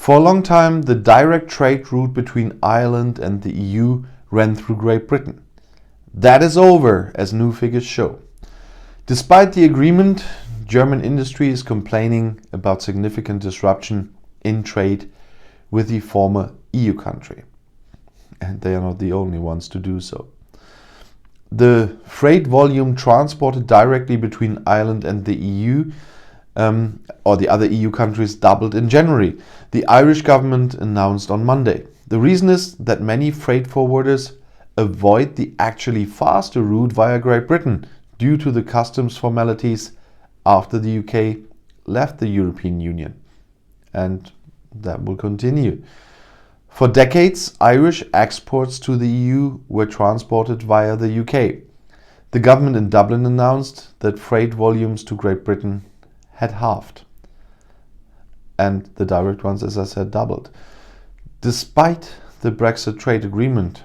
For a long time, the direct trade route between Ireland and the EU ran through Great Britain. That is over, as new figures show. Despite the agreement, German industry is complaining about significant disruption in trade with the former EU country. And they are not the only ones to do so. The freight volume transported directly between Ireland and the EU or the other EU countries doubled in January, the Irish government announced on Monday. The reason is that many freight forwarders avoid the actually faster route via Great Britain due to the customs formalities after the UK left the European Union. And that will continue. For decades, Irish exports to the EU were transported via the UK. The government in Dublin announced that freight volumes to Great Britain had halved. And the direct ones, as I said, doubled. Despite the Brexit trade agreement,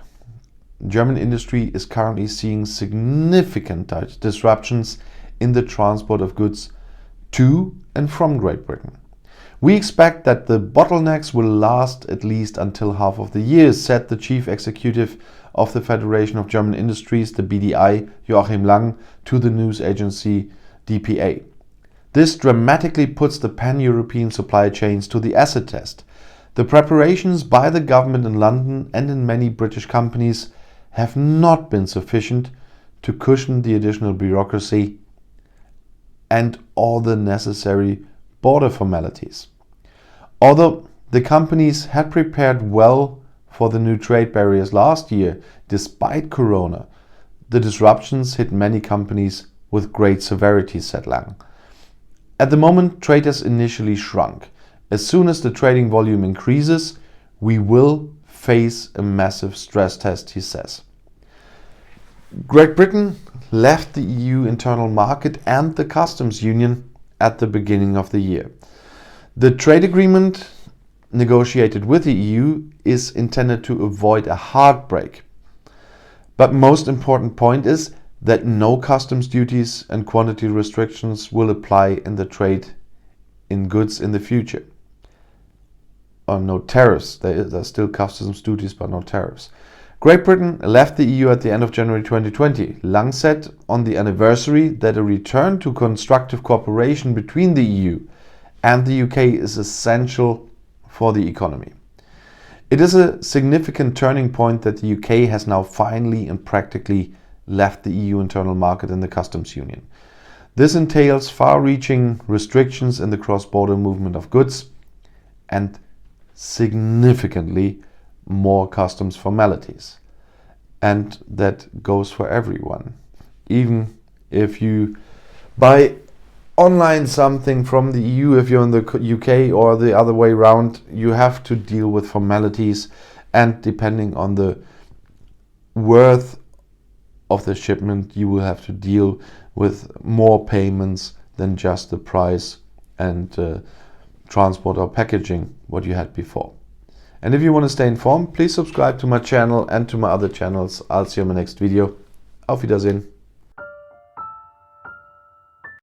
German industry is currently seeing significant disruptions in the transport of goods to and from Great Britain. We expect that the bottlenecks will last at least until half of the year, said the chief executive of the Federation of German Industries, the BDI, Joachim Lang, to the news agency dpa. This dramatically puts the pan-European supply chains to the acid test. The preparations by the government in London and in many British companies have not been sufficient to cushion the additional bureaucracy and all the necessary border formalities. Although the companies had prepared well for the new trade barriers last year, despite Corona, the disruptions hit many companies with great severity, said Lang. At the moment, trade has initially shrunk. As soon as the trading volume increases, we will face a massive stress test, he says. Great Britain left the EU internal market and the customs union at the beginning of the year. The trade agreement negotiated with the EU is intended to avoid a hard break. But most important point is that no customs duties and quantity restrictions will apply in the trade in goods in the future. Or no tariffs. There are still customs duties, but no tariffs. Great Britain left the EU at the end of January 2020. Lang said on the anniversary that a return to constructive cooperation between the EU and the UK is essential for the economy. It is a significant turning point that the UK has now finally and practically left the EU internal market and the customs union. This entails far-reaching restrictions in the cross-border movement of goods and significantly more customs formalities. And that goes for everyone. Even if you buy online something from the EU, if you're in the UK or the other way around, you have to deal with formalities, and depending on the worth of the shipment, you will have to deal with more payments than just the price and transport or packaging what you had before. And if you want to stay informed, please subscribe to my channel and to my other channels. I'll see you in my next video. Auf Wiedersehen.